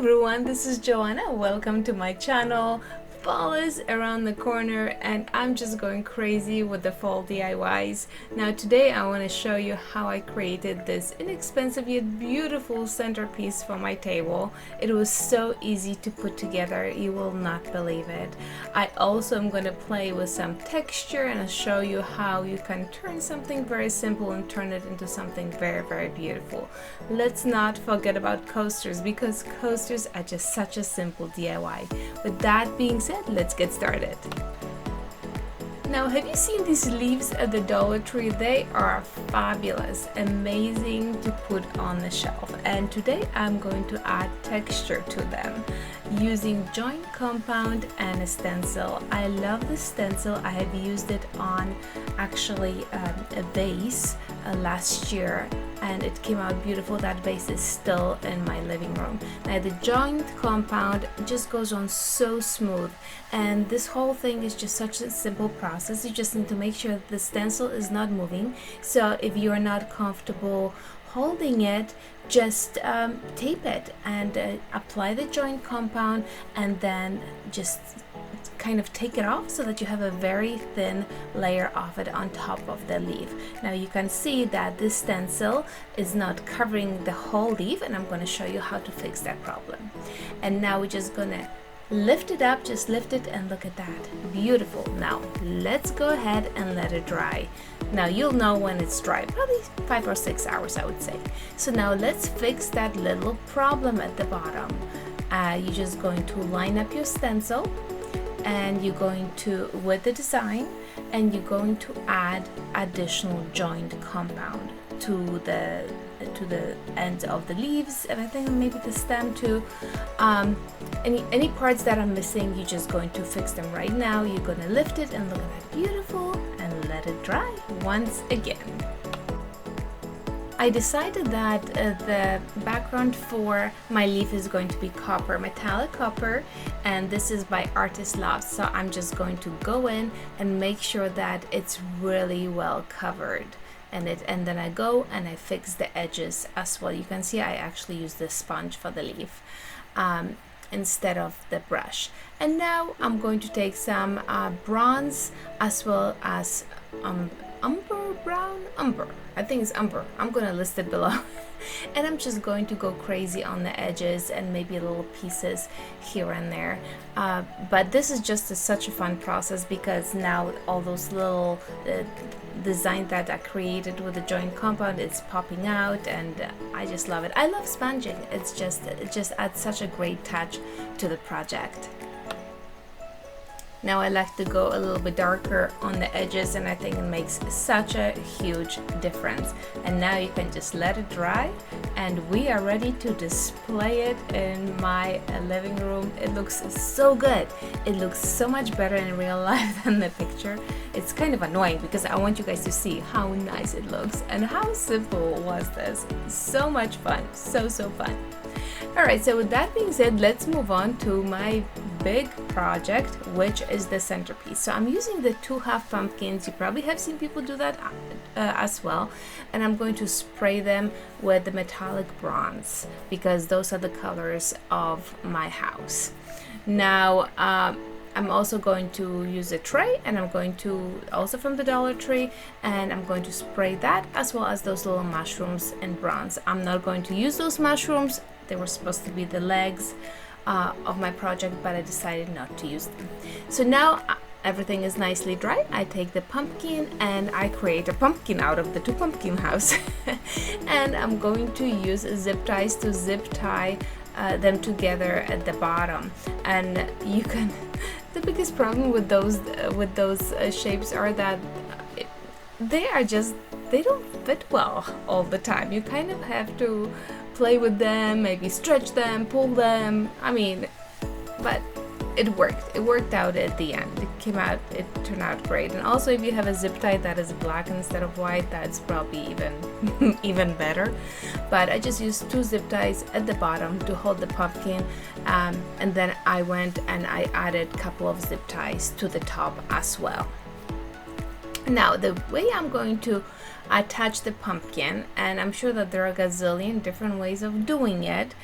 everyone, this is Joanna. Welcome to my channel. Fall is around the corner and I'm just going crazy with the fall DIYs. Now today I want to show you how I created this inexpensive yet beautiful centerpiece for my table. It was so easy to put together, you will not believe it. I also am going to play with some texture and I'll show you how you can turn something very simple and turn it into something very beautiful. Let's not forget about coasters because coasters are just such a simple DIY. With that being said, let's get started. Now, have you seen these leaves at the Dollar Tree? They are fabulous, amazing to put on the shelf. And today I'm going to add texture to them using joint compound and a stencil. I love the stencil. I have used it on actually a vase last year and it came out beautiful. That vase is still in my living room. Now the joint compound just goes on so smooth, and this whole thing is just such a simple process. You just need to make sure the stencil is not moving. So if you're not comfortable holding it, just tape it and apply the joint compound and then just kind of take it off so that you have a very thin layer of it on top of the leaf. Now you can see that this stencil is not covering the whole leaf, and I'm going to show you how to fix that problem. And now we're just gonna lift it up, just lift it, and look at that, beautiful. Now let's go ahead and let it dry. Now you'll know when it's dry, probably 5 or 6 hours I would say. So now let's fix that little problem at the bottom. You're just going to line up your stencil and you're going to, with the design, and you're going to add additional joint compound to the ends of the leaves, and I think maybe the stem too. Any parts that are missing, you're just going to fix them right now. You're going to lift it and look at that, beautiful, and let it dry once again. I decided that the background for my leaf is going to be copper, metallic copper, and this is by Artist Loft. So I'm just going to go in and make sure that it's really well covered. And then I go and I fix the edges as well. You can see I actually use the sponge for the leaf instead of the brush. And now I'm going to take some bronze as well as Umber. I think it's Umber. I'm gonna list it below. And I'm just going to go crazy on the edges and maybe little pieces here and there. But this is just such a fun process because now all those little design that I created with the joint compound, it's popping out, and I just love it. I love sponging. It just adds such a great touch to the project. Now I like to go a little bit darker on the edges, and I think it makes such a huge difference. And now you can just let it dry and we are ready to display it in my living room. It looks so good. It looks so much better in real life than the picture. It's kind of annoying because I want you guys to see how nice it looks and how simple was this. So much fun, so fun. Alright, so with that being said, let's move on to my big project, which is the centerpiece. So I'm using the 2.5 pumpkins. You probably have seen people do that as well. And I'm going to spray them with the metallic bronze because those are the colors of my house. Now, I'm also going to use a tray, and I'm going to, also from the Dollar Tree, and I'm going to spray that as well as those little mushrooms in bronze. I'm not going to use those mushrooms. They were supposed to be the legs of my project, but I decided not to use them. So now everything is nicely dry. I take the pumpkin and I create a pumpkin out of the 2 pumpkin house. And I'm going to use zip ties to zip tie them together at the bottom. And you can, the biggest problem with those shapes are that they don't fit well all the time. You kind of have to play with them, maybe stretch them, pull them. I mean, but it worked. It worked out at the end. It turned out great. And also, if you have a zip tie that is black instead of white, that's probably even better. But I just used 2 zip ties at the bottom to hold the pumpkin, and then I went and I added a couple of zip ties to the top as well. Now the way I'm going to attach the pumpkin, and I'm sure that there are a gazillion different ways of doing it,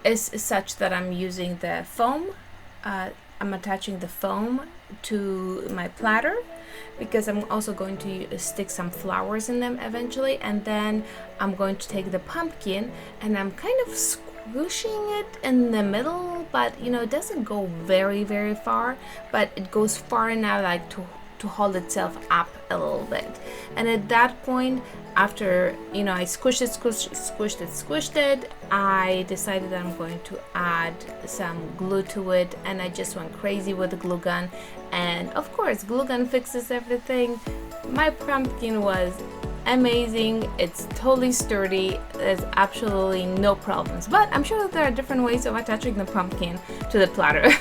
is such that I'm using the foam. I'm attaching the foam to my platter because I'm also going to stick some flowers in them eventually, and then I'm going to take the pumpkin and I'm kind of squishing it in the middle, but you know, it doesn't go very far, but it goes far enough like to hold itself up a little bit. And at that point, after you know I squished it, I decided that I'm going to add some glue to it, and I just went crazy with the glue gun. And of course, glue gun fixes everything. My pumpkin was amazing. It's totally sturdy. There's absolutely no problems, but I'm sure that there are different ways of attaching the pumpkin to the platter.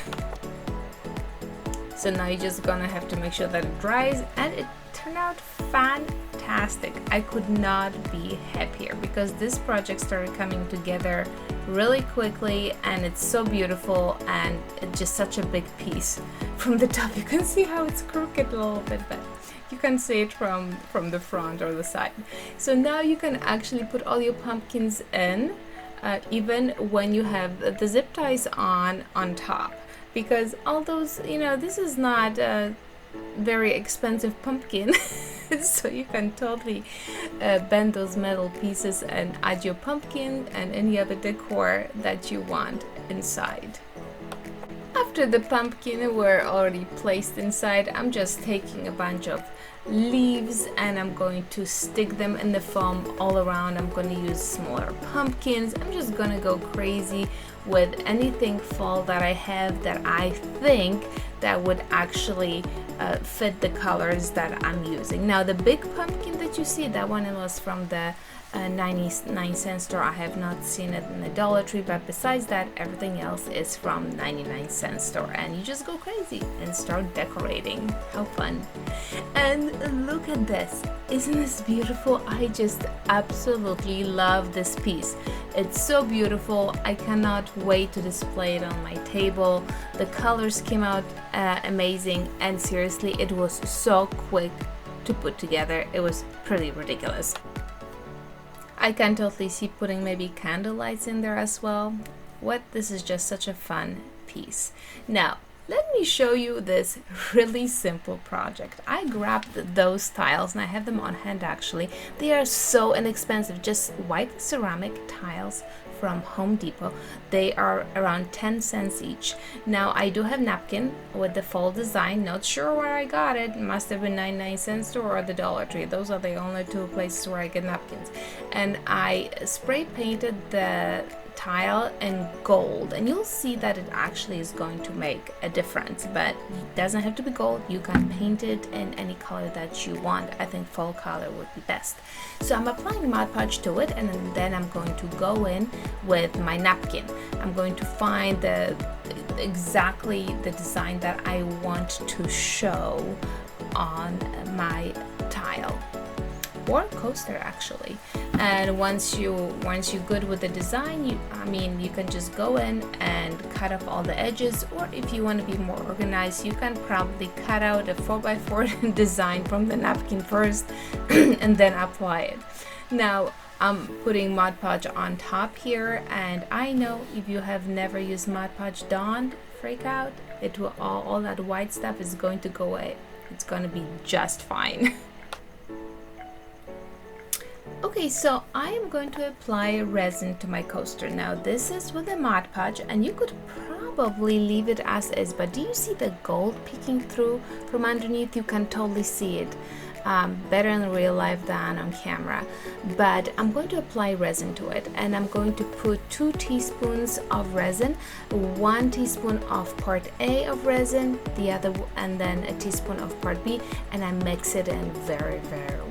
So now you're just gonna have to make sure that it dries, and it turned out fantastic. I could not be happier because this project started coming together really quickly, and it's so beautiful, and it's just such a big piece. From the top you can see how it's crooked a little bit, but you can see it from the front or the side. So now you can actually put all your pumpkins in, even when you have the zip ties on top. Because all those, you know, this is not a very expensive pumpkin, so you can totally bend those metal pieces and add your pumpkin and any other decor that you want inside. After the pumpkin were already placed inside, I'm just taking a bunch of leaves and I'm going to stick them in the foam all around. I'm going to use smaller pumpkins. I'm just gonna go crazy with anything fall that I have that I think that would actually fit the colors that I'm using. Now the big pumpkin that you see, that one was from the 99-cent store. I have not seen it in the Dollar Tree, but besides that, everything else is from 99-cent store, and you just go crazy and start decorating. How fun. And look at this, isn't this beautiful? I just absolutely love this piece. It's so beautiful. I cannot wait to display it on my table. The colors came out amazing, and seriously, it was so quick to put together. It was pretty ridiculous. I can totally see putting maybe candle lights in there as well. This is just such a fun piece. Now, let me show you this really simple project. I grabbed those tiles and I have them on hand actually. They are so inexpensive, just white ceramic tiles from Home Depot. They are around 10 cents each. Now I do have napkin with the fall design. Not sure where I got it. Must have been 99-cent store or the Dollar Tree. Those are the only two places where I get napkins. And I spray painted the tile in gold, and you'll see that it actually is going to make a difference, but it doesn't have to be gold. You can paint it in any color that you want. I think fall color would be best. So I'm applying Mod Podge to it, and then I'm going to go in with my napkin. I'm going to find exactly the design that I want to show on my tile, or coaster actually. And once you're good with the design, you can just go in and cut off all the edges, or if you want to be more organized, you can probably cut out a 4x4 design from the napkin first and then apply it. Now I'm putting Mod Podge on top here, and I know if you have never used Mod Podge, don't freak out. It will all that white stuff is going to go away. It's going to be just fine. Okay, so I am going to apply resin to my coaster. Now this is with the Mod Podge, and you could probably leave it as is, but do you see the gold peeking through from underneath? You can totally see it. Better in real life than on camera. But I'm going to apply resin to it, and I'm going to put 2 teaspoons of resin, 1 teaspoon of part A of resin, and then a teaspoon of part B, and I mix it in very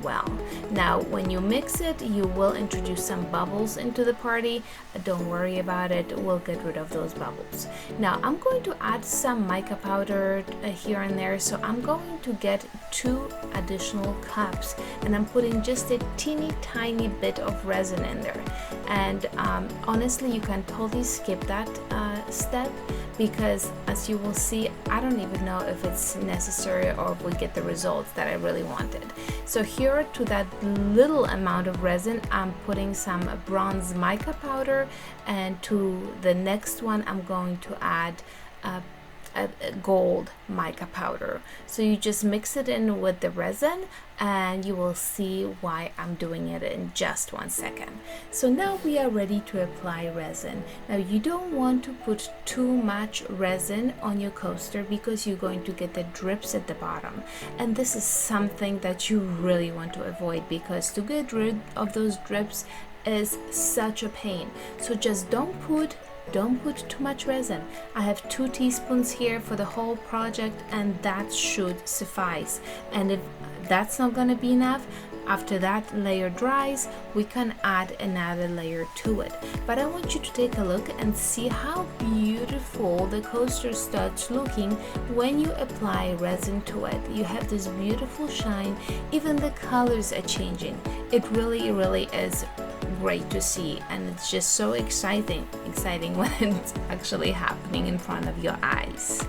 well. Now when you mix it, you will introduce some bubbles into the party. Don't worry about it, we'll get rid of those bubbles. Now I'm going to add some mica powder here and there, so I'm going to get 2 additional small cups, and I'm putting just a teeny tiny bit of resin in there. And honestly, you can totally skip that step, because as you will see, I don't even know if it's necessary or if we get the results that I really wanted. So here, to that little amount of resin, I'm putting some bronze mica powder, and to the next one I'm going to add a gold mica powder. So you just mix it in with the resin, and you will see why I'm doing it in just 1 second. So now we are ready to apply resin. Now you don't want to put too much resin on your coaster, because you're going to get the drips at the bottom, and this is something that you really want to avoid, because to get rid of those drips is such a pain. So just don't put too much resin. I have 2 teaspoons here for the whole project, and that should suffice. And if that's not going to be enough, after that layer dries, we can add another layer to it. But I want you to take a look and see how beautiful the coaster starts looking when you apply resin to it. You have this beautiful shine, even the colors are changing. It really is great to see, and it's just so exciting when it's actually happening in front of your eyes.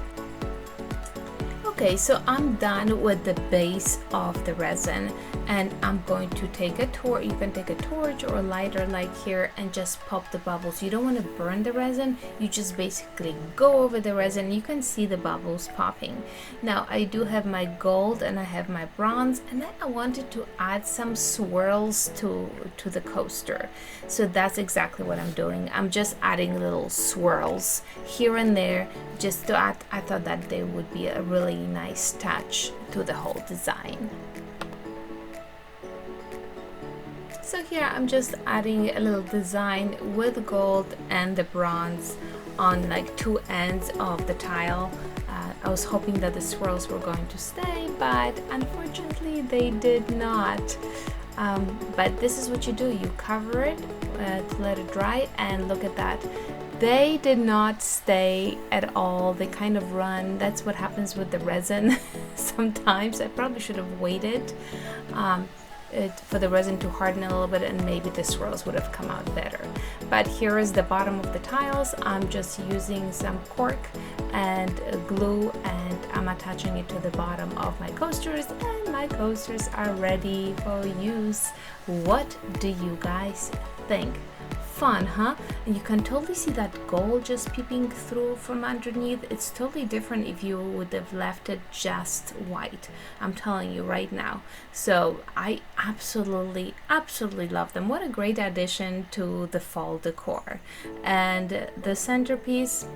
Okay, so I'm done with the base of the resin, and I'm going to take a torch. You can take a torch or a lighter like here and just pop the bubbles. You don't want to burn the resin, you just basically go over the resin. You can see the bubbles popping. Now I do have my gold and I have my bronze, and then I wanted to add some swirls to the coaster. So that's exactly what I'm doing. I'm just adding little swirls here and there, just to add. I thought that they would be a really nice touch to the whole design. So here I'm just adding a little design with gold and the bronze on like 2 ends of the tile. I was hoping that the swirls were going to stay, but unfortunately they did not. But this is what you do. You cover it to let it dry, and look at that. They did not stay at all. They kind of run. That's what happens with the resin sometimes. I probably should have waited for the resin to harden a little bit, and maybe the swirls would have come out better. But here is the bottom of the tiles. I'm just using some cork and glue, and I'm attaching it to the bottom of my coasters, and my coasters are ready for use. What do you guys think? Fun, huh? And you can totally see that gold just peeping through from underneath. It's totally different if you would have left it just white. I'm telling you right now. So I absolutely love them. What a great addition to the fall decor. And the centerpiece,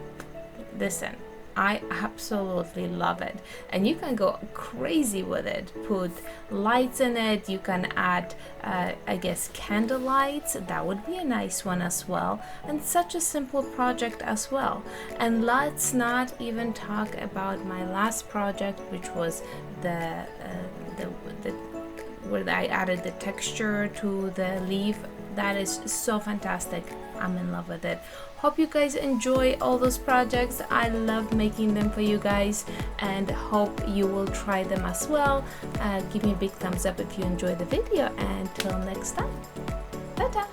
listen, I absolutely love it, and you can go crazy with it. Put lights in it. You can add I guess candle lights. That would be a nice one as well, and such a simple project as well. And let's not even talk about my last project, which was the where I added the texture to the leaf. That is so fantastic. I'm in love with it. Hope you guys enjoy all those projects. I love making them for you guys, and hope you will try them as well. Give me a big thumbs up if you enjoy the video, and till next time, ta-ta.